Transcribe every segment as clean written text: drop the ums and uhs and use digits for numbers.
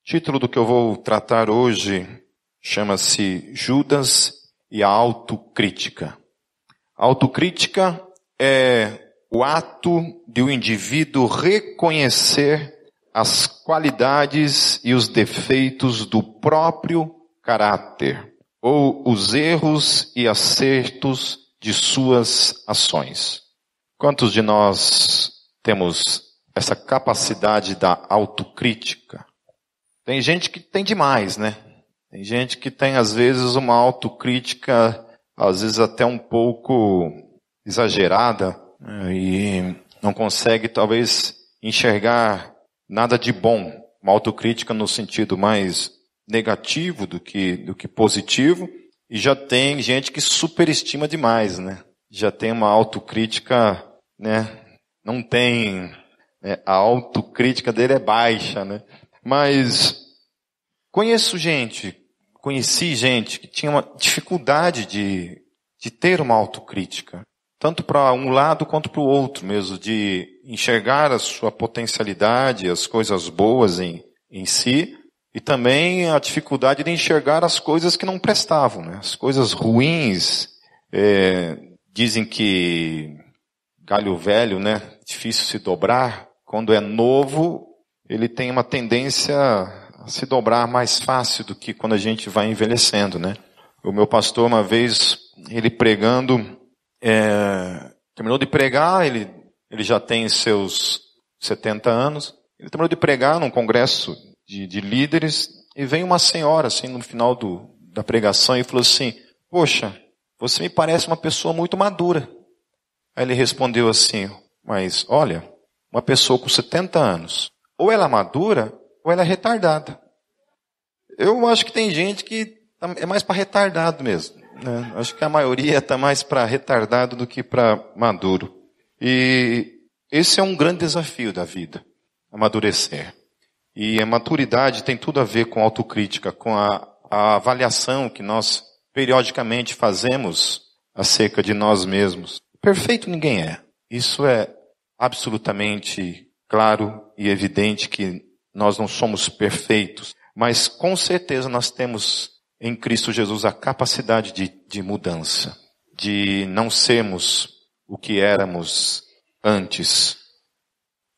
O título do que eu vou tratar hoje chama-se Judas e a autocrítica. A autocrítica é o ato de o indivíduo reconhecer as qualidades e os defeitos do próprio caráter, ou os erros e acertos de suas ações. Quantos de nós temos essa capacidade da autocrítica? Tem gente que tem demais, né? Tem gente que tem, às vezes, uma autocrítica, às vezes até um pouco exagerada, e não consegue, talvez, enxergar nada de bom. Uma autocrítica no sentido mais negativo do que positivo. E já tem gente que superestima demais, né? Já tem uma autocrítica, né? Não tem, né? A autocrítica dele é baixa, né? Mas conheci gente que tinha uma dificuldade de ter uma autocrítica. Tanto para um lado quanto para o outro mesmo, de enxergar a sua potencialidade, as coisas boas em si, e também a dificuldade de enxergar as coisas que não prestavam, né? As coisas ruins. Dizem que galho velho, né? Difícil se dobrar. Quando é novo, ele tem uma tendência a se dobrar mais fácil do que quando a gente vai envelhecendo, né? O meu pastor, uma vez, ele pregando, terminou de pregar, ele já tem seus 70 anos, ele terminou de pregar num congresso de líderes, e veio uma senhora, assim, no final da pregação, e falou assim: poxa, você me parece uma pessoa muito madura. Aí ele respondeu assim: mas olha, uma pessoa com 70 anos, ou ela é madura, ou ela é retardada. Eu acho que tem gente que é mais para retardado mesmo, né? Acho que a maioria está mais para retardado do que para maduro. E esse é um grande desafio da vida, amadurecer. E a maturidade tem tudo a ver com a autocrítica, com a avaliação que nós periodicamente fazemos acerca de nós mesmos. Perfeito ninguém é. Isso é absolutamente claro e evidente que nós não somos perfeitos. Mas com certeza nós temos em Cristo Jesus a capacidade de mudança. De não sermos o que éramos antes.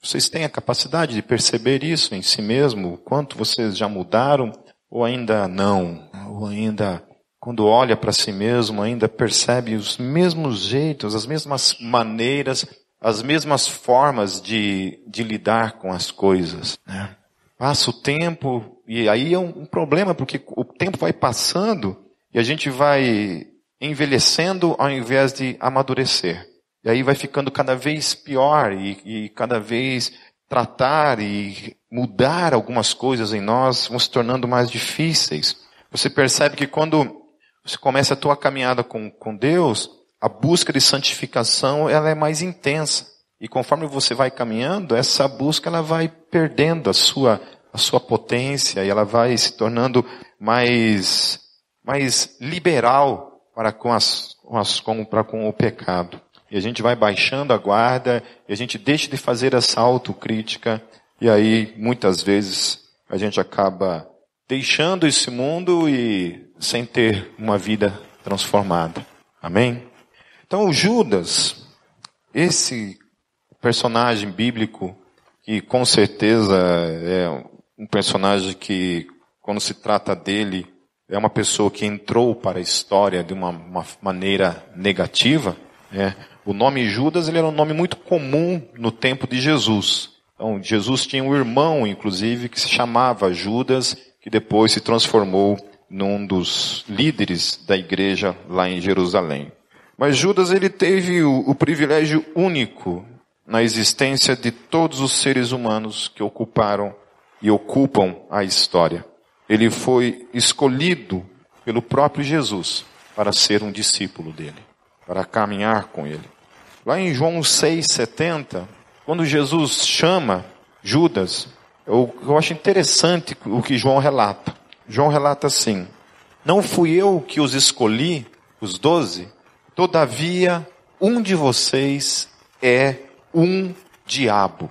Vocês têm a capacidade de perceber isso em si mesmo? O quanto vocês já mudaram? Ou ainda não? Ou ainda, quando olha para si mesmo, ainda percebe os mesmos jeitos, as mesmas maneiras, as mesmas formas de lidar com as coisas, né? Passa o tempo, e aí é um problema, porque o tempo vai passando e a gente vai envelhecendo ao invés de amadurecer. E aí vai ficando cada vez pior e cada vez tratar e mudar algumas coisas em nós vão se tornando mais difíceis. Você percebe que quando você começa a tua caminhada com Deus, a busca de santificação ela é mais intensa. E conforme você vai caminhando, essa busca ela vai perdendo a sua potência e ela vai se tornando mais liberal para com o pecado. E a gente vai baixando a guarda, e a gente deixa de fazer essa autocrítica, e aí, muitas vezes, a gente acaba deixando esse mundo e sem ter uma vida transformada. Amém? Então, o Judas, esse personagem bíblico, que com certeza é um personagem que, quando se trata dele, é uma pessoa que entrou para a história de uma maneira negativa, né? O nome Judas ele era um nome muito comum no tempo de Jesus. Então, Jesus tinha um irmão, inclusive, que se chamava Judas, que depois se transformou num dos líderes da igreja lá em Jerusalém. Mas Judas ele teve o privilégio único na existência de todos os seres humanos que ocuparam e ocupam a história. Ele foi escolhido pelo próprio Jesus para ser um discípulo dele, para caminhar com ele. Lá em João 6,70, quando Jesus chama Judas, eu acho interessante o que João relata. João relata assim: não fui eu que os escolhi, os 12, todavia um de vocês é um diabo.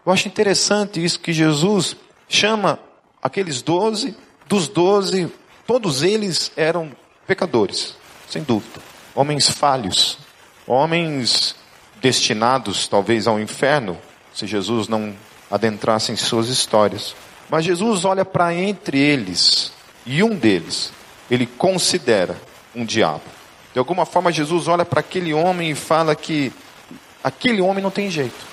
Eu acho interessante isso, que Jesus chama aqueles 12, dos 12, todos eles eram pecadores, sem dúvida. Homens falhos, homens destinados talvez ao inferno, se Jesus não adentrasse em suas histórias. Mas Jesus olha para entre eles, e um deles, ele considera um diabo. De alguma forma Jesus olha para aquele homem e fala que aquele homem não tem jeito.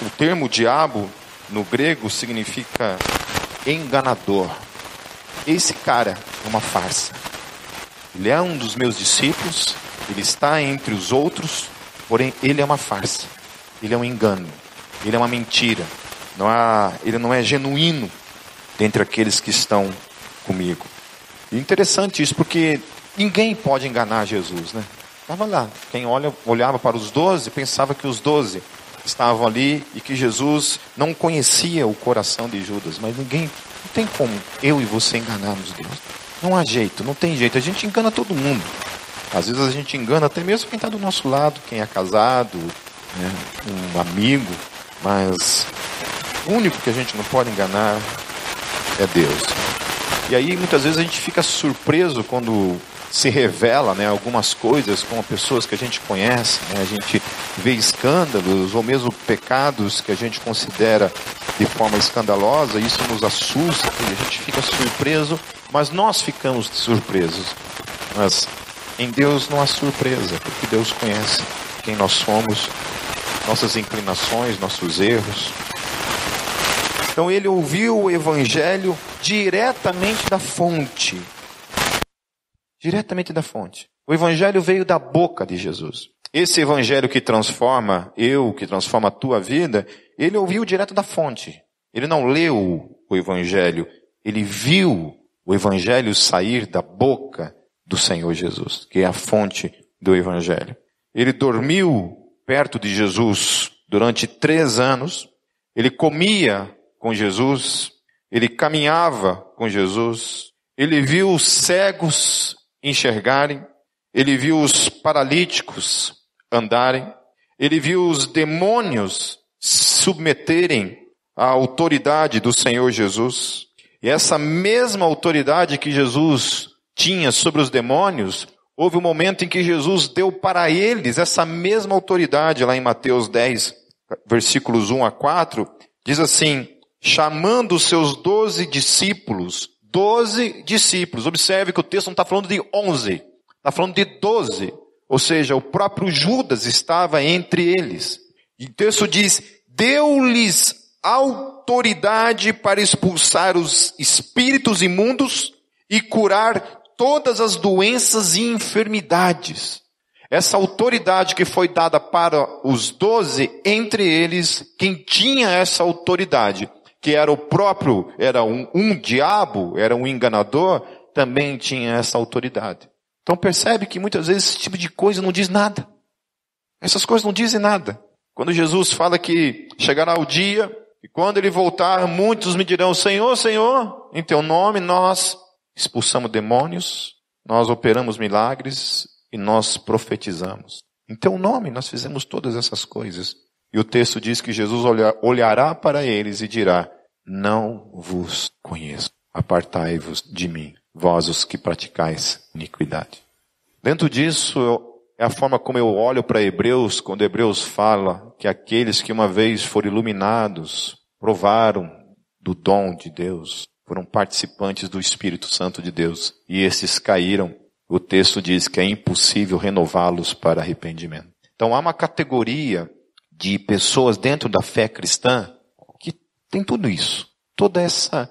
O termo diabo no grego significa enganador. Esse cara é uma farsa. Ele é um dos meus discípulos, ele está entre os outros, porém ele é uma farsa. Ele é um engano, ele é uma mentira. Ele não é genuíno dentre aqueles que estão comigo. E interessante isso, porque ninguém pode enganar Jesus, né? Estava lá, quem olhava para os 12, pensava que os 12 estavam ali e que Jesus não conhecia o coração de Judas. Mas não tem como eu e você enganarmos Deus. Não há jeito, não tem jeito. A gente engana todo mundo. Às vezes a gente engana até mesmo quem está do nosso lado, quem é casado, né, um amigo. Mas o único que a gente não pode enganar é Deus. E aí muitas vezes a gente fica surpreso quando se revela, né, algumas coisas com pessoas que a gente conhece, né, a gente vê escândalos ou mesmo pecados que a gente considera de forma escandalosa, isso nos assusta e a gente fica surpreso, mas nós ficamos surpresos. Mas em Deus não há surpresa, porque Deus conhece quem nós somos, nossas inclinações, nossos erros. Então ele ouviu o evangelho diretamente da fonte. Diretamente da fonte. O evangelho veio da boca de Jesus. Esse evangelho que transforma que transforma a tua vida, ele ouviu direto da fonte. Ele não leu o evangelho, ele viu o evangelho sair da boca do Senhor Jesus, que é a fonte do evangelho. Ele dormiu perto de Jesus durante 3 anos, ele comia com Jesus, ele caminhava com Jesus, ele viu os cegos enxergarem, ele viu os paralíticos andarem, ele viu os demônios submeterem à autoridade do Senhor Jesus. E essa mesma autoridade que Jesus tinha sobre os demônios, houve um momento em que Jesus deu para eles essa mesma autoridade, lá em Mateus 10, versículos 1 a 4, diz assim: chamando os seus 12 discípulos, observe que o texto não está falando de 11, está falando de 12, ou seja, o próprio Judas estava entre eles. E o texto diz, deu-lhes autoridade para expulsar os espíritos imundos e curar todas as doenças e enfermidades. Essa autoridade que foi dada para os 12, entre eles, quem tinha essa autoridade, que era um diabo, era um enganador, também tinha essa autoridade. Então percebe que muitas vezes esse tipo de coisa não diz nada. Essas coisas não dizem nada. Quando Jesus fala que chegará o dia, e quando ele voltar, muitos me dirão, Senhor, Senhor, em teu nome nós expulsamos demônios, nós operamos milagres e nós profetizamos. Em teu nome nós fizemos todas essas coisas. E o texto diz que Jesus olhará para eles e dirá, não vos conheço, apartai-vos de mim, vós os que praticais iniquidade. Dentro disso é a forma como eu olho para Hebreus, quando Hebreus fala que aqueles que uma vez foram iluminados, provaram do dom de Deus, foram participantes do Espírito Santo de Deus, e esses caíram, o texto diz que é impossível renová-los para arrependimento. Então há uma categoria de pessoas dentro da fé cristã que tem tudo isso, toda essa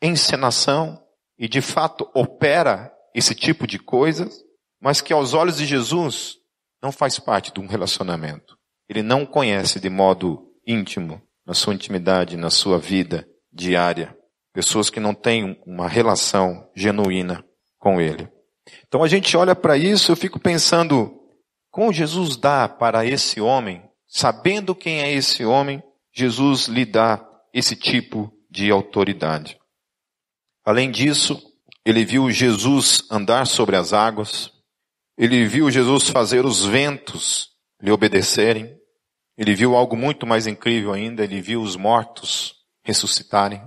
encenação e de fato opera esse tipo de coisas, mas que aos olhos de Jesus não faz parte de um relacionamento. Ele não conhece de modo íntimo, na sua intimidade, na sua vida diária, pessoas que não têm uma relação genuína com Ele. Então a gente olha para isso, eu fico pensando, como Jesus dá para esse homem, sabendo quem é esse homem, Jesus lhe dá esse tipo de autoridade. Além disso, ele viu Jesus andar sobre as águas, ele viu Jesus fazer os ventos lhe obedecerem, ele viu algo muito mais incrível ainda, ele viu os mortos ressuscitarem.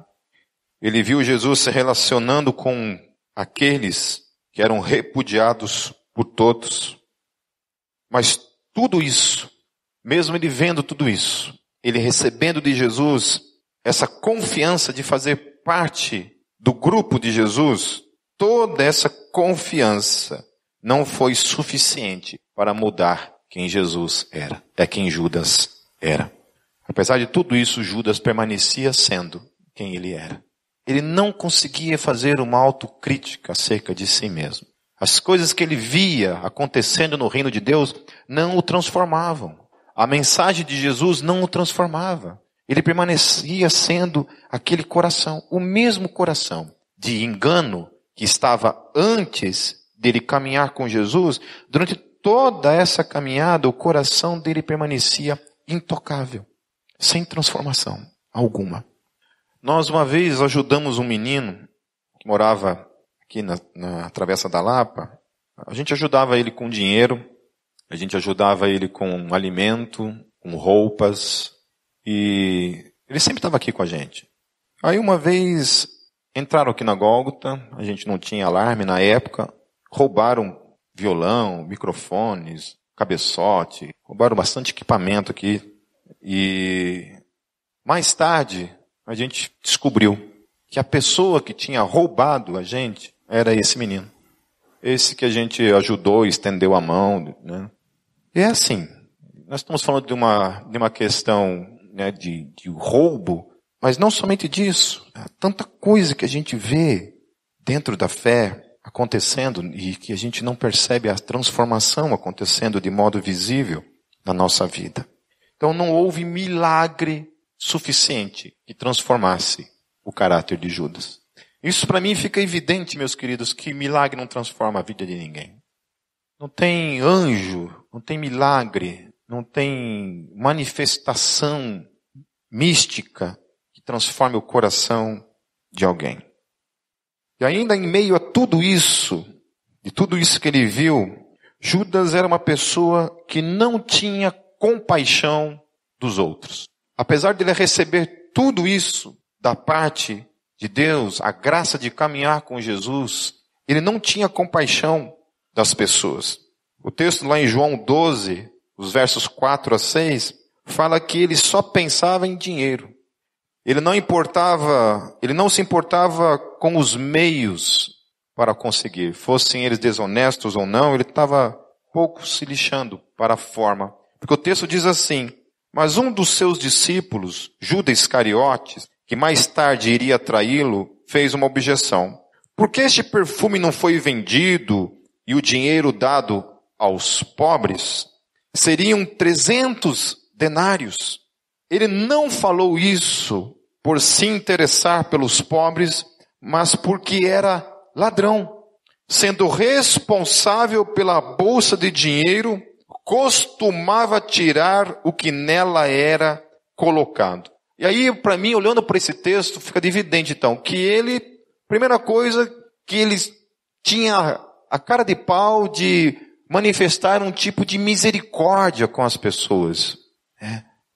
Ele viu Jesus se relacionando com aqueles que eram repudiados por todos. Mas tudo isso, mesmo ele vendo tudo isso, ele recebendo de Jesus essa confiança de fazer parte do grupo de Jesus, toda essa confiança não foi suficiente para mudar quem Jesus era, quem Judas era. Apesar de tudo isso, Judas permanecia sendo quem ele era. Ele não conseguia fazer uma autocrítica acerca de si mesmo. As coisas que ele via acontecendo no reino de Deus não o transformavam. A mensagem de Jesus não o transformava. Ele permanecia sendo aquele coração, o mesmo coração de engano que estava antes dele caminhar com Jesus. Durante toda essa caminhada, o coração dele permanecia intocável, sem transformação alguma. Nós uma vez ajudamos um menino que morava aqui na Travessa da Lapa. A gente ajudava ele com dinheiro, a gente ajudava ele com alimento, com roupas, e ele sempre estava aqui com a gente. Aí uma vez entraram aqui na Gólgota, a gente não tinha alarme na época, roubaram violão, microfones, cabeçote, roubaram bastante equipamento aqui. E mais tarde a gente descobriu que a pessoa que tinha roubado a gente era esse menino. Esse que a gente ajudou, estendeu a mão, né? E é assim, nós estamos falando de uma questão, né, de roubo, mas não somente disso. Há tanta coisa que a gente vê dentro da fé acontecendo e que a gente não percebe a transformação acontecendo de modo visível na nossa vida. Então não houve milagre suficiente que transformasse o caráter de Judas. Isso para mim fica evidente, meus queridos, que milagre não transforma a vida de ninguém. Não tem anjo, não tem milagre, não tem manifestação mística que transforme o coração de alguém. E ainda em meio a tudo isso, de tudo isso que ele viu, Judas era uma pessoa que não tinha compaixão dos outros. Apesar de ele receber tudo isso da parte de Deus, a graça de caminhar com Jesus, ele não tinha compaixão das pessoas. O texto lá em João 12, os versos 4 a 6, fala que ele só pensava em dinheiro. Ele não se importava com os meios para conseguir. Fossem eles desonestos ou não, ele estava pouco se lixando para a forma. Porque o texto diz assim: mas um dos seus discípulos, Judas Iscariotes, que mais tarde iria traí-lo, fez uma objeção. Por que este perfume não foi vendido e o dinheiro dado aos pobres? Seriam 300 denários. Ele não falou isso por se interessar pelos pobres, mas porque era ladrão. Sendo responsável pela bolsa de dinheiro, costumava tirar o que nela era colocado. E aí, para mim, olhando para esse texto, fica evidente, então, que ele, primeira coisa, que ele tinha a cara de pau de manifestar um tipo de misericórdia com as pessoas.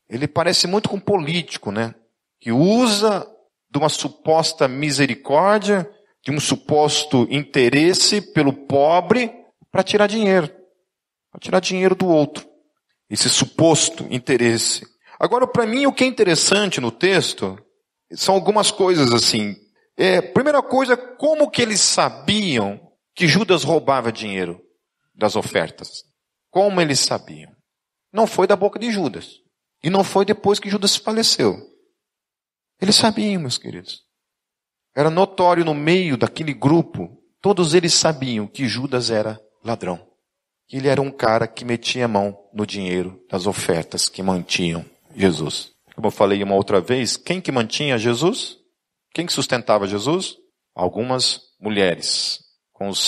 Ele parece muito com um político, né? Que usa de uma suposta misericórdia, de um suposto interesse pelo pobre para tirar dinheiro. Para tirar dinheiro do outro. Esse suposto interesse. Agora, para mim, o que é interessante no texto são algumas coisas assim. Primeira coisa, como que eles sabiam que Judas roubava dinheiro das ofertas? Como eles sabiam? Não foi da boca de Judas. E não foi depois que Judas faleceu. Eles sabiam, meus queridos. Era notório no meio daquele grupo, todos eles sabiam que Judas era ladrão. Que ele era um cara que metia a mão no dinheiro das ofertas que mantinham Jesus. Como eu falei uma outra vez, quem que mantinha Jesus? Quem que sustentava Jesus? Algumas mulheres. Com os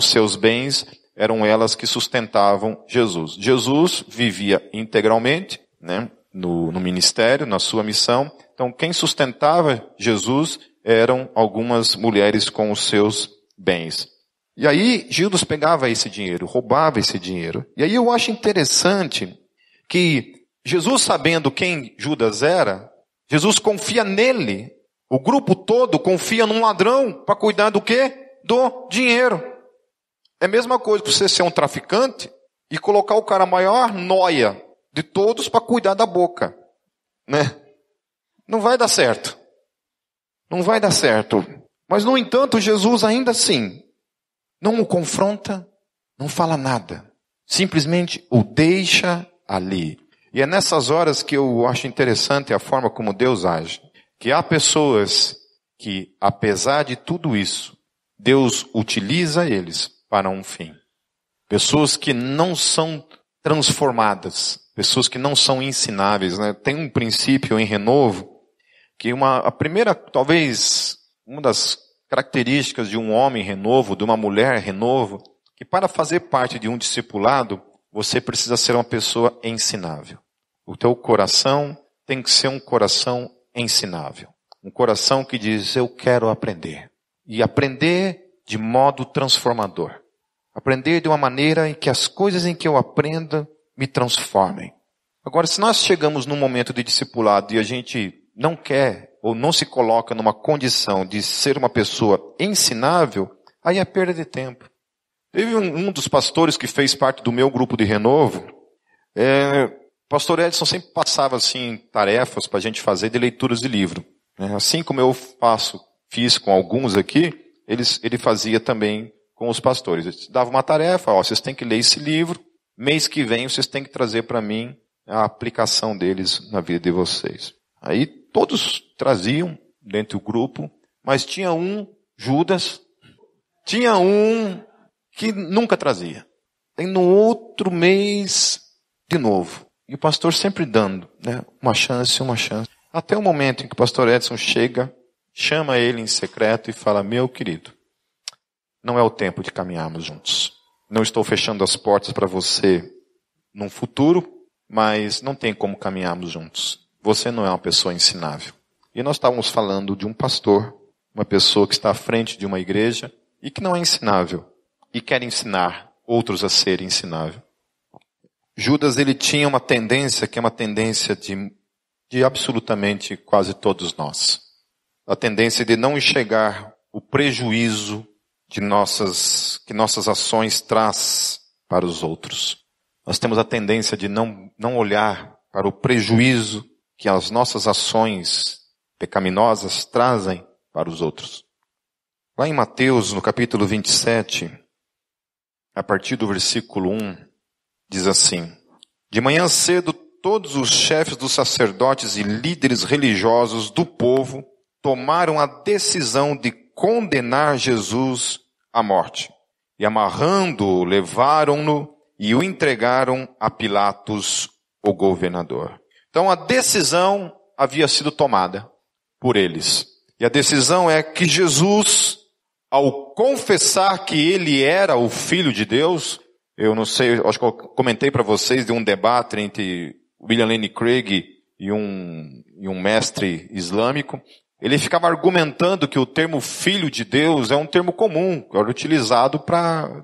seus bens, eram elas que sustentavam Jesus. Jesus vivia integralmente, né, no ministério, na sua missão. Então, quem sustentava Jesus eram algumas mulheres com os seus bens. E aí, Judas pegava esse dinheiro, roubava esse dinheiro. E aí eu acho interessante que Jesus, sabendo quem Judas era, Jesus confia nele O grupo todo confia num ladrão para cuidar do quê? Do dinheiro. É a mesma coisa que você ser um traficante e colocar o cara maior nóia de todos para cuidar da boca, né? Não vai dar certo. Não vai dar certo. Mas, no entanto, Jesus ainda assim não o confronta, não fala nada. Simplesmente o deixa ali. E é nessas horas que eu acho interessante a forma como Deus age. Que há pessoas que, apesar de tudo isso, Deus utiliza eles para um fim. Pessoas que não são transformadas. Pessoas que não são ensináveis, né? Tem um princípio em Renovo, que a primeira, talvez, uma das características de um homem renovo, de uma mulher renovo, que para fazer parte de um discipulado, você precisa ser uma pessoa ensinável. O teu coração tem que ser um coração ensinável. Um coração que diz, eu quero aprender. E aprender de modo transformador. Aprender de uma maneira em que as coisas em que eu aprenda me transformem. Agora, se nós chegamos num momento de discipulado e a gente não quer ou não se coloca numa condição de ser uma pessoa ensinável, aí é perda de tempo. Teve um dos pastores que fez parte do meu grupo de renovo, pastor Edson sempre passava assim tarefas para a gente fazer de leituras de livro. Assim como eu fiz com alguns aqui, ele fazia também com os pastores. Ele dava uma tarefa, vocês têm que ler esse livro, mês que vem vocês têm que trazer para mim a aplicação deles na vida de vocês. Aí todos traziam dentro do grupo, mas tinha um, Judas, tinha um que nunca trazia. Tem no outro mês de novo. E o pastor sempre dando, né, uma chance. Até o momento em que o pastor Edson chega, chama ele em secreto e fala, meu querido, não é o tempo de caminharmos juntos. Não estou fechando as portas para você num futuro, mas não tem como caminharmos juntos. Você não é uma pessoa ensinável. E nós estávamos falando de um pastor, uma pessoa que está à frente de uma igreja e que não é ensinável e quer ensinar outros a serem ensináveis. Judas, ele tinha uma tendência que é uma tendência de absolutamente quase todos nós. A tendência de não enxergar o prejuízo que nossas ações traz para os outros. Nós temos a tendência de não olhar para o prejuízo que as nossas ações pecaminosas trazem para os outros. Lá em Mateus, no capítulo 27, a partir do versículo 1, diz assim, de manhã cedo, todos os chefes dos sacerdotes e líderes religiosos do povo tomaram a decisão de condenar Jesus à morte. E amarrando-o, levaram-no e o entregaram a Pilatos, o governador. Então a decisão havia sido tomada por eles. E a decisão é que Jesus, ao confessar que ele era o Filho de Deus, eu não sei, acho que eu comentei para vocês de um debate entre William Lane Craig e um mestre islâmico. Ele ficava argumentando que o termo Filho de Deus é um termo comum, era utilizado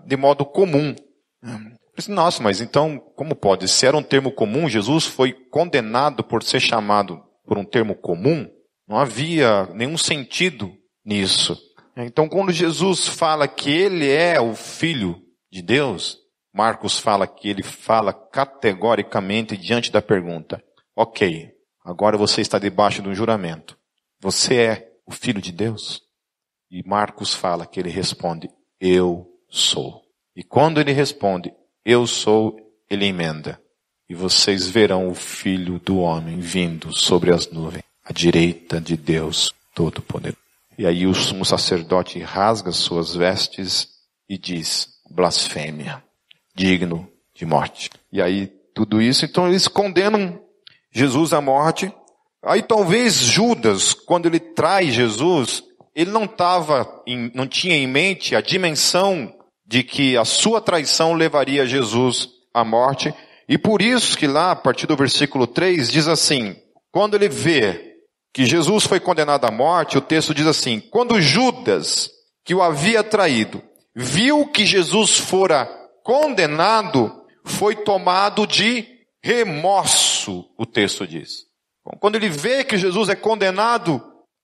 de modo comum. Eu disse, nossa, mas então, como pode? Se era um termo comum, Jesus foi condenado por ser chamado por um termo comum? Não havia nenhum sentido nisso. Então, quando Jesus fala que ele é o Filho de Deus, Marcos fala que ele fala categoricamente diante da pergunta, ok, agora você está debaixo de um juramento. Você é o Filho de Deus? E Marcos fala que ele responde, eu sou. E quando ele responde, eu sou, ele emenda. E vocês verão o Filho do Homem vindo sobre as nuvens, à direita de Deus Todo-Poderoso. E aí o sumo sacerdote rasga suas vestes e diz, blasfêmia, digno de morte. E aí tudo isso, então eles condenam Jesus à morte. Aí talvez Judas, quando ele trai Jesus, ele não tinha em mente a dimensão de que a sua traição levaria Jesus à morte. E por isso que lá, a partir do versículo 3, diz assim, quando ele vê que Jesus foi condenado à morte, o texto diz assim, quando Judas, que o havia traído, viu que Jesus fora condenado, foi tomado de remorso, o texto diz. Quando ele vê que Jesus é condenado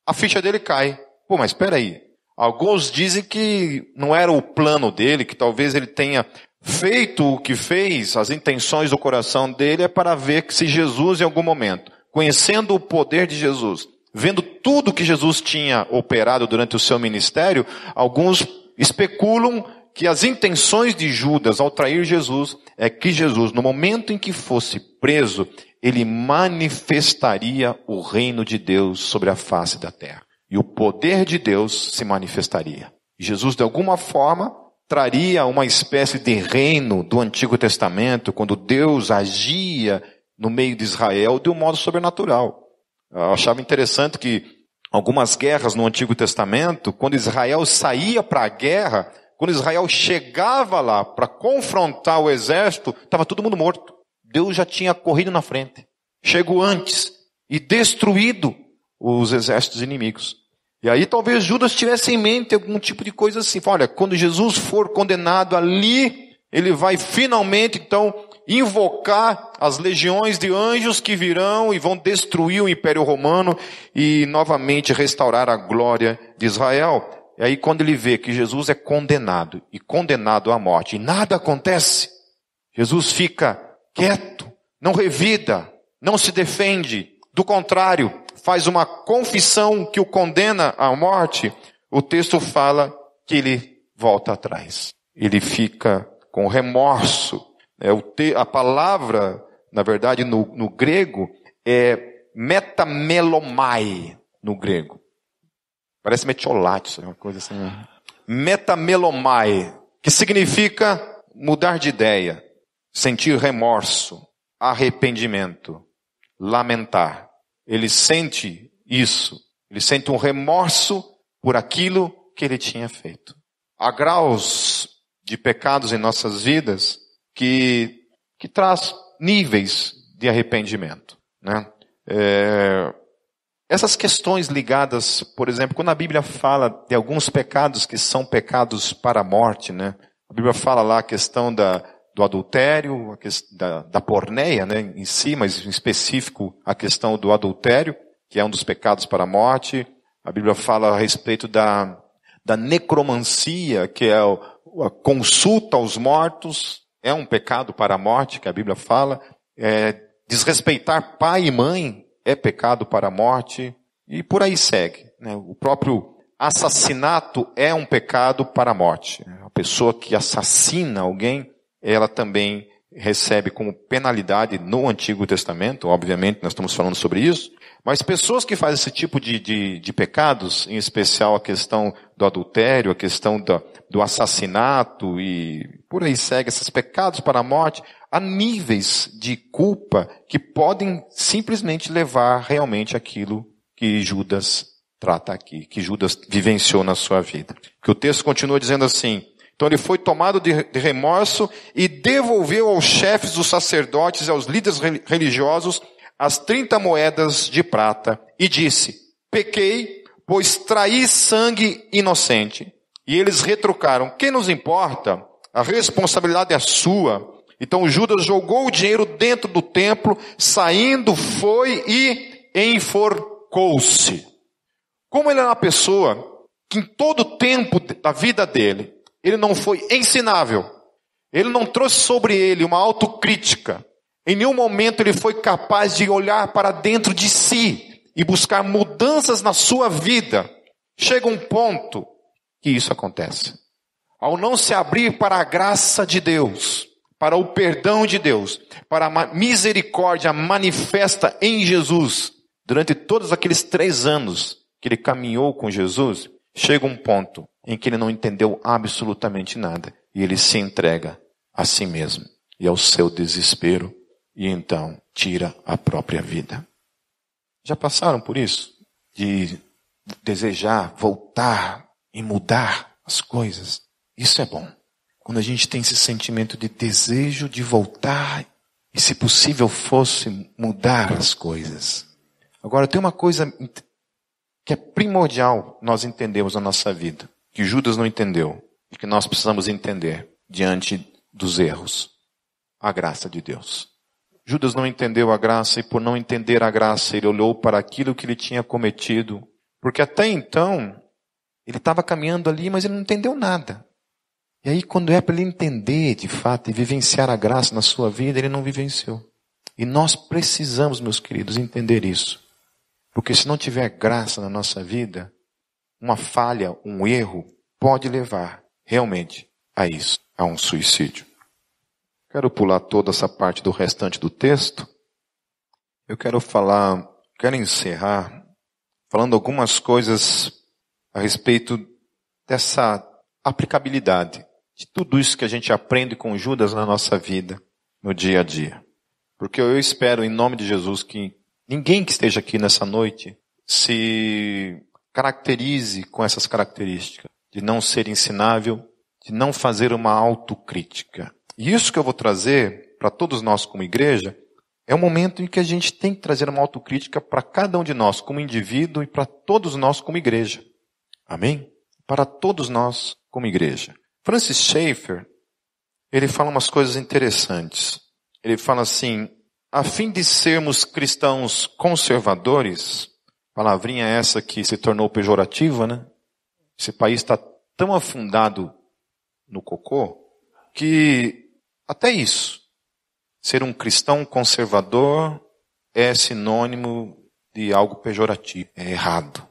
a ficha dele cai. Pô, mas espera aí. Alguns dizem que não era o plano dele, que talvez ele tenha feito o que fez, as intenções do coração dele é para ver que se Jesus em algum momento, conhecendo o poder de Jesus, vendo tudo que Jesus tinha operado durante o seu ministério, alguns especulam que as intenções de Judas ao trair Jesus é que Jesus, no momento em que fosse preso, ele manifestaria o reino de Deus sobre a face da terra. E o poder de Deus se manifestaria. Jesus, de alguma forma, traria uma espécie de reino do Antigo Testamento, quando Deus agia no meio de Israel de um modo sobrenatural. Eu achava interessante que algumas guerras no Antigo Testamento, quando Israel saía para a guerra, quando Israel chegava lá para confrontar o exército, estava todo mundo morto. Deus já tinha corrido na frente. Chegou antes e destruído os exércitos inimigos. E aí talvez Judas tivesse em mente algum tipo de coisa assim. Olha, quando Jesus for condenado ali, ele vai finalmente então invocar as legiões de anjos que virão e vão destruir o Império Romano e novamente restaurar a glória de Israel. E aí quando ele vê que Jesus é condenado e condenado à morte e nada acontece, Jesus fica quieto, não revida, não se defende, do contrário, faz uma confissão que o condena à morte. O texto fala que ele volta atrás. Ele fica com remorso. A palavra, na verdade, no grego, é metamelomai, no grego. Parece metiolate, uma coisa assim. Metamelomai, que significa mudar de ideia, sentir remorso, arrependimento, lamentar. Ele sente isso. Ele sente um remorso por aquilo que ele tinha feito. Há graus de pecados em nossas vidas que traz níveis de arrependimento, né? Essas questões ligadas, por exemplo, quando a Bíblia fala de alguns pecados que são pecados para a morte, né? A Bíblia fala lá a questão do adultério, da porneia, né, em si, mas em específico a questão do adultério, que é um dos pecados para a morte. A Bíblia fala a respeito da necromancia, que é a consulta aos mortos, é um pecado para a morte, que a Bíblia fala. Desrespeitar pai e mãe é pecado para a morte, e por aí segue, né? O próprio assassinato é um pecado para a morte. A pessoa que assassina alguém, ela também recebe como penalidade no Antigo Testamento, obviamente nós estamos falando sobre isso, mas pessoas que fazem esse tipo de pecados, em especial a questão do adultério, a questão do assassinato e por aí segue, esses pecados para a morte, há níveis de culpa que podem simplesmente levar realmente aquilo que Judas trata aqui, que Judas vivenciou na sua vida. Que o texto continua dizendo assim: então ele foi tomado de remorso e devolveu aos chefes dos sacerdotes e aos líderes religiosos as 30 moedas de prata e disse: pequei, pois traí sangue inocente. E eles retrucaram: quem nos importa? A responsabilidade é sua. Então Judas jogou o dinheiro dentro do templo, saindo foi e enforcou-se. Como ele era uma pessoa que em todo o tempo da vida dele, ele não foi ensinável. Ele não trouxe sobre ele uma autocrítica. Em nenhum momento ele foi capaz de olhar para dentro de si e buscar mudanças na sua vida. Chega um ponto que isso acontece. Ao não se abrir para a graça de Deus, para o perdão de Deus, para a misericórdia manifesta em Jesus, durante todos aqueles 3 anos que ele caminhou com Jesus, chega um ponto em que ele não entendeu absolutamente nada. E ele se entrega a si mesmo e ao seu desespero. E então tira a própria vida. Já passaram por isso? De desejar voltar e mudar as coisas? Isso é bom. Quando a gente tem esse sentimento de desejo de voltar e, se possível, fosse mudar as coisas. Agora, tem uma coisa que é primordial nós entendemos na nossa vida, que Judas não entendeu e que nós precisamos entender diante dos erros: a graça de Deus. Judas não entendeu a graça e, por não entender a graça, ele olhou para aquilo que ele tinha cometido Porque até então, ele estava caminhando ali, mas ele não entendeu nada. E aí, quando é para ele entender, de fato, e vivenciar a graça na sua vida, ele não vivenciou. E nós precisamos, meus queridos, entender isso. Porque se não tiver graça na nossa vida, uma falha, um erro, pode levar realmente a isso, a um suicídio. Quero pular toda essa parte do restante do texto. Eu quero encerrar falando algumas coisas a respeito dessa aplicabilidade de tudo isso que a gente aprende com Judas na nossa vida, no dia a dia. Porque eu espero, em nome de Jesus, que ninguém que esteja aqui nessa noite se caracterize com essas características de não ser ensinável, de não fazer uma autocrítica. E isso que eu vou trazer para todos nós como igreja é um momento em que a gente tem que trazer uma autocrítica para cada um de nós como indivíduo e para todos nós como igreja. Amém? Para todos nós como igreja. Francis Schaeffer, ele fala umas coisas interessantes. Ele fala assim, a fim de sermos cristãos conservadores, palavrinha essa que se tornou pejorativa, né? Esse país está tão afundado no cocô que até isso, ser um cristão conservador é sinônimo de algo pejorativo, é errado.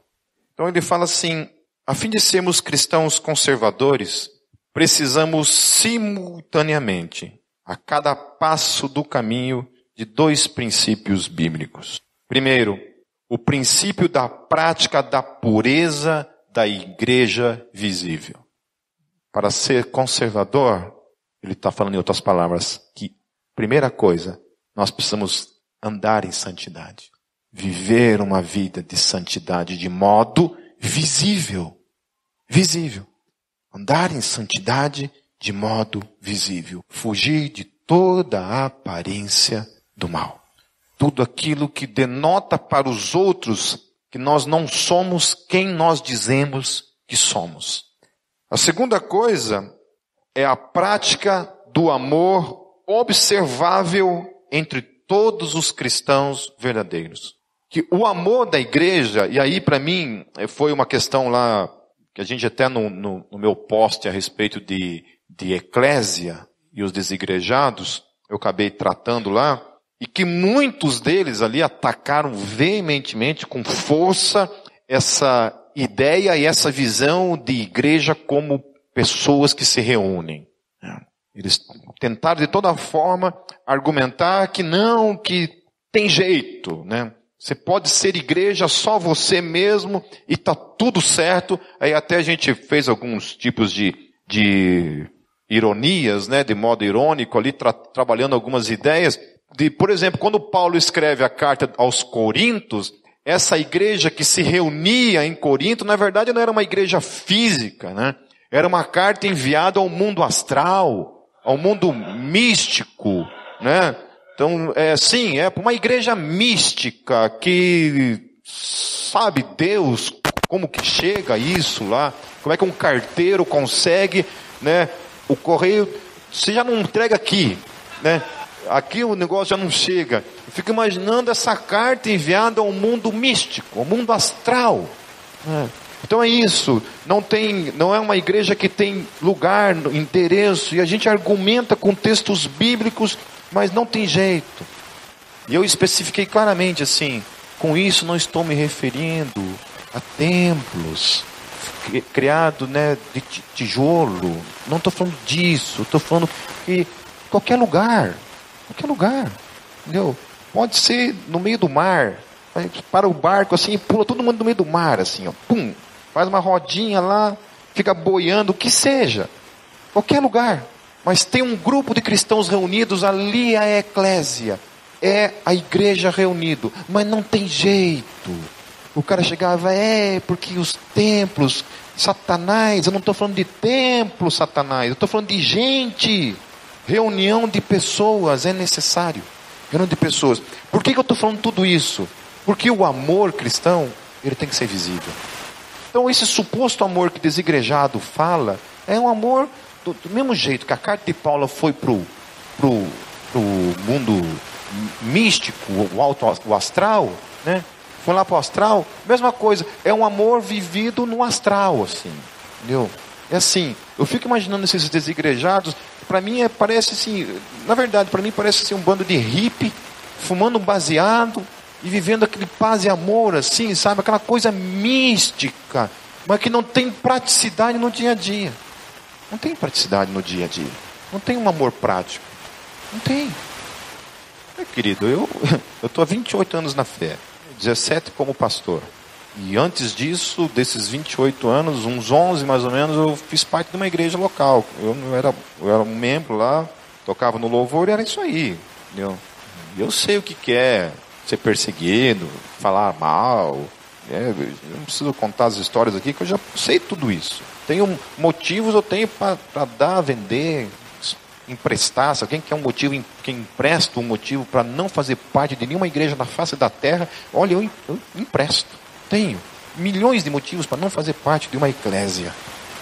Então ele fala assim, a fim de sermos cristãos conservadores, precisamos simultaneamente, a cada passo do caminho, de dois princípios bíblicos. Primeiro, o princípio da prática da pureza da igreja visível. Para ser conservador, ele está falando em outras palavras, que, primeira coisa, nós precisamos andar em santidade. Viver uma vida de santidade de modo visível. Visível. Andar em santidade de modo visível. Fugir de toda a aparência do mal. Tudo aquilo que denota para os outros que nós não somos quem nós dizemos que somos. A segunda coisa é a prática do amor observável entre todos os cristãos verdadeiros. Que o amor da igreja, e aí para mim foi uma questão lá, que a gente até no meu post a respeito de eclésia e os desigrejados, eu acabei tratando lá, e que muitos deles ali atacaram veementemente, com força, essa ideia e essa visão de igreja como pessoas que se reúnem. Eles tentaram de toda forma argumentar que não, que tem jeito, né? Você pode ser igreja só você mesmo e tá tudo certo. Aí até a gente fez alguns tipos de ironias, né? De modo irônico ali, trabalhando algumas ideias. Por exemplo, quando Paulo escreve a carta aos Coríntios, essa igreja que se reunia em Corinto, na verdade não era uma igreja física, né? Era uma carta enviada ao mundo astral, ao mundo místico, né? Então, é uma igreja mística que sabe Deus como que chega a isso lá, como é que um carteiro consegue, né? O correio, você já não entrega aqui, né? Aqui o negócio já não chega. Eu fico imaginando essa carta enviada ao mundo místico, ao mundo astral. Então é isso. Não é uma igreja que tem lugar, endereço, e a gente argumenta com textos bíblicos, mas não tem jeito. E eu especifiquei claramente assim, com isso não estou me referindo a templos criados, né, de tijolo. Não estou falando disso. Estou falando que qualquer lugar, entendeu? Pode ser no meio do mar, para o barco assim e pula todo mundo no meio do mar, assim, ó, pum, faz uma rodinha lá, fica boiando, o que seja, qualquer lugar, mas tem um grupo de cristãos reunidos, ali é a eclésia, é a igreja reunido, mas não tem jeito. O cara chegava, porque os templos, Satanás, eu não estou falando de templo, Satanás, eu estou falando de gente. Reunião de pessoas é necessário. Reunião de pessoas. Por que eu estou falando tudo isso? Porque o amor cristão, ele tem que ser visível. Então esse suposto amor que desigrejado fala, é um amor do mesmo jeito que a carta de Paulo foi pro mundo místico, o astral, né? foi lá para o astral, mesma coisa, é um amor vivido no astral, assim, entendeu? É assim, eu fico imaginando esses desigrejados, para mim parece assim, na verdade, para mim parece assim um bando de hippie, fumando baseado e vivendo aquele paz e amor, assim, sabe, aquela coisa mística, mas que não tem praticidade no dia a dia. Não tem praticidade no dia a dia. Não tem um amor prático. Não tem. Querido, eu estou há 28 anos na fé, 17 como pastor. E antes disso, desses 28 anos, uns 11 mais ou menos, eu fiz parte de uma igreja local. Eu era um membro lá, tocava no louvor e era isso aí. Entendeu? E eu sei o que é ser perseguido, falar mal. Eu não preciso contar as histórias aqui, que eu já sei tudo isso. Tenho motivos, eu tenho para dar, vender, emprestar. Se alguém quer um motivo, quem empresta um motivo para não fazer parte de nenhuma igreja na face da terra, olha, eu empresto. Tenho milhões de motivos para não fazer parte de uma eclésia.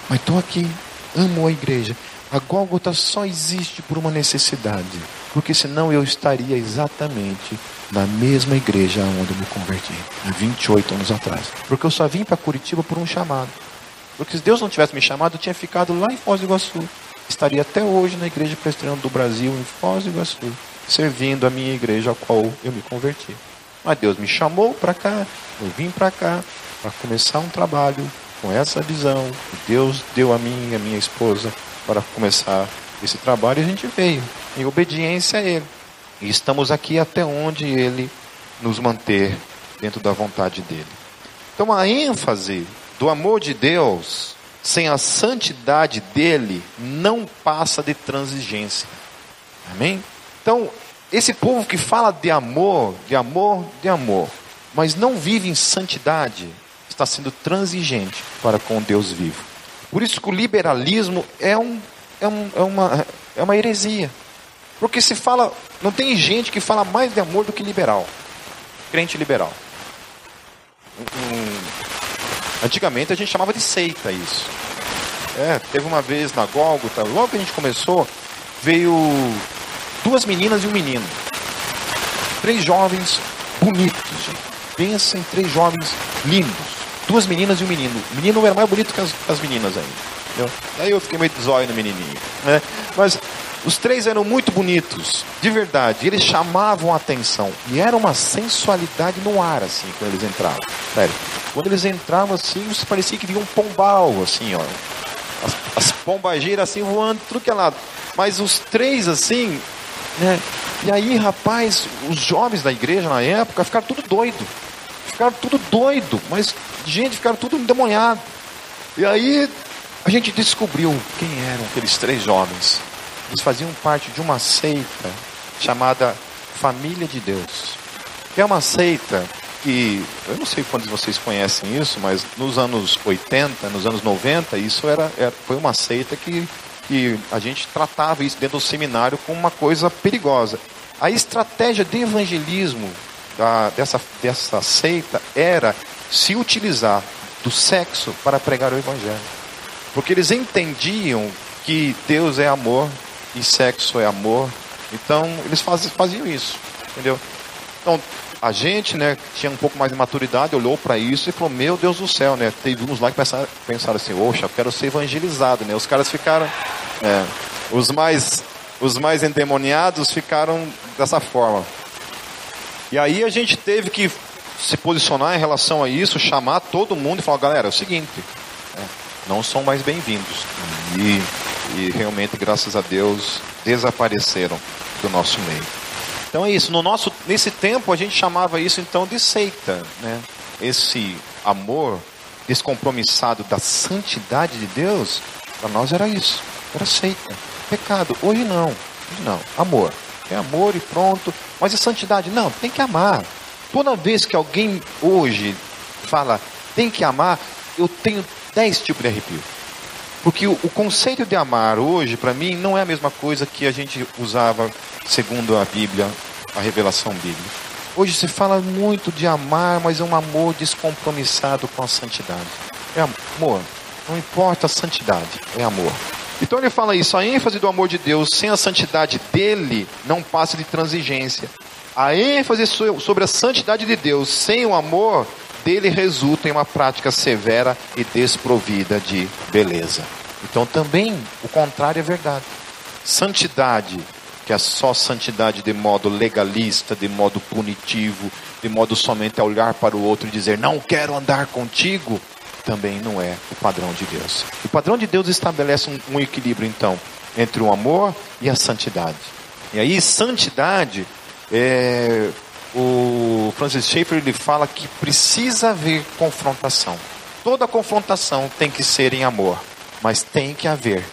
Mas estou aqui, amo a igreja. A Gólgota só existe por uma necessidade. Porque senão eu estaria exatamente na mesma igreja onde eu me converti, há 28 anos atrás. Porque eu só vim para Curitiba por um chamado. Porque se Deus não tivesse me chamado, eu tinha ficado lá em Foz do Iguaçu. Estaria até hoje na Igreja Presbiteriana do Brasil, em Foz do Iguaçu, servindo a minha igreja, a qual eu me converti. Mas Deus me chamou para cá, eu vim para cá, para começar um trabalho com essa visão que Deus deu a mim e a minha esposa para começar esse trabalho, e a gente veio em obediência a Ele. E estamos aqui até onde Ele nos manter dentro da vontade dEle. Então a ênfase do amor de Deus, sem a santidade dEle, não passa de transigência. Amém? Então, esse povo que fala de amor, mas não vive em santidade, está sendo transigente para com Deus vivo. Por isso que o liberalismo é uma heresia. Porque se fala, não tem gente que fala mais de amor do que liberal. Crente liberal. Antigamente a gente chamava de seita isso. Teve uma vez na Gólgota, logo que a gente começou, veio 2 meninas e um menino. 3 jovens bonitos, gente. Pensa em 3 jovens lindos. 2 meninas e um menino. O menino era mais bonito que as meninas ainda. Entendeu? Aí eu fiquei meio de zóio no menininho. Né? Mas os 3 eram muito bonitos, de verdade. Eles chamavam a atenção. E era uma sensualidade no ar, assim, quando eles entravam. Sério. Quando eles entravam, assim, parecia que vinha um pombal, assim, ó. As pombageiras, assim, voando, tudo que é lado. Mas os 3, assim, né? E aí, rapaz, os jovens da igreja na época ficaram tudo doido. Mas, gente, ficaram tudo endemoniado. E aí, a gente descobriu quem eram aqueles 3 jovens. Eles faziam parte de uma seita chamada Família de Deus. Que é uma seita que, eu não sei quantos de vocês conhecem isso, mas nos anos 80, nos anos 90, isso foi uma seita que a gente tratava isso dentro do seminário como uma coisa perigosa. A estratégia de evangelismo dessa seita era se utilizar do sexo para pregar o evangelho. Porque eles entendiam que Deus é amor e sexo é amor. Então, eles faziam isso, entendeu? Então, a gente, né, que tinha um pouco mais de maturidade, olhou para isso e falou, meu Deus do céu, né? Teve uns lá que pensaram assim, oxa, eu quero ser evangelizado, né? Os caras ficaram, os mais endemoniados ficaram dessa forma. E aí a gente teve que se posicionar em relação a isso, chamar todo mundo e falar, galera, é o seguinte, não são mais bem-vindos. E realmente, graças a Deus, desapareceram do nosso meio. Então é isso, nesse tempo a gente chamava isso então de seita, né? Esse amor descompromissado da santidade de Deus, para nós era isso, era seita, pecado. Hoje não, amor. É amor e pronto. Mas a santidade? Não, tem que amar. Toda vez que alguém hoje fala tem que amar, eu tenho 10 tipos de arrepio. Porque o conceito de amar hoje, para mim, não é a mesma coisa que a gente usava segundo a Bíblia, a revelação bíblica. Hoje se fala muito de amar, mas é um amor descompromissado com a santidade. É amor, não importa a santidade, é amor. Então ele fala isso, a ênfase do amor de Deus sem a santidade dele não passa de transigência. A ênfase sobre a santidade de Deus sem o amor dele resulta em uma prática severa e desprovida de beleza. Então também o contrário é verdade. Santidade, que é só santidade de modo legalista, de modo punitivo, de modo somente a olhar para o outro e dizer não quero andar contigo, também não é o padrão de Deus. O padrão de Deus estabelece um equilíbrio então entre o amor e a santidade. E aí santidade, o Francis Schaeffer ele fala que precisa haver confrontação. Toda confrontação tem que ser em amor, mas tem que haver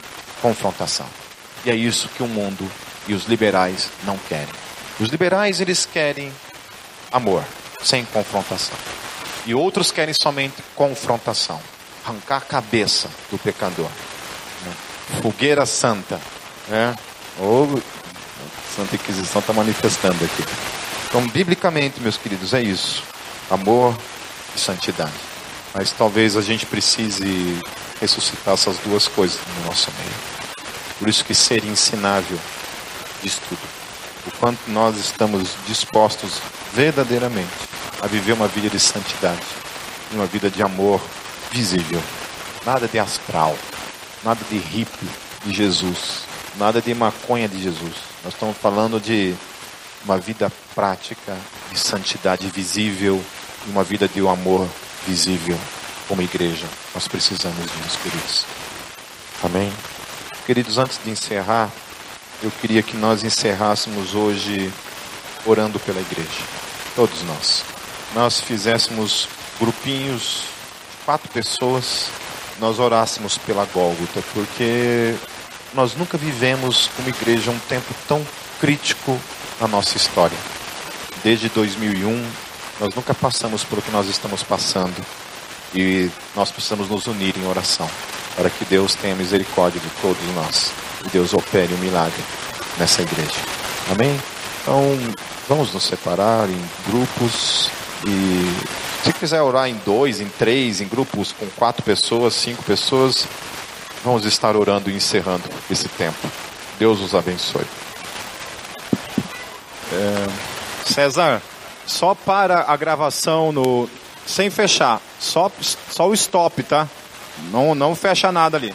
confrontação. E é isso que o mundo e os liberais não querem. Os liberais eles querem amor, sem confrontação. E outros querem somente confrontação. Arrancar a cabeça do pecador. Fogueira santa. Ou a Santa Inquisição está manifestando aqui. Então, biblicamente, meus queridos, é isso. Amor e santidade. Mas talvez a gente precise ressuscitar essas duas coisas no nosso meio. Por isso que ser ensinável diz tudo. O quanto nós estamos dispostos verdadeiramente a viver uma vida de santidade, uma vida de amor visível. Nada de astral, nada de hippie de Jesus, nada de maconha de Jesus. Nós estamos falando de uma vida prática de santidade visível e uma vida de um amor visível como igreja. Nós precisamos disso, queridos. Amém? Queridos, antes de encerrar, eu queria que nós encerrássemos hoje orando pela igreja. Todos nós. Nós fizéssemos grupinhos de 4 pessoas, nós orássemos pela Gólgota, porque nós nunca vivemos como igreja um tempo tão crítico na nossa história. Desde 2001, nós nunca passamos por o que nós estamos passando. E nós precisamos nos unir em oração, para que Deus tenha misericórdia de todos nós. E Deus opere um milagre nessa igreja. Amém? Então, vamos nos separar em grupos. E se quiser orar em 2, em 3, em grupos com 4 pessoas, 5 pessoas, vamos estar orando e encerrando esse tempo. Deus os abençoe. César, só para a gravação sem fechar. Só o stop, tá? Não fecha nada ali.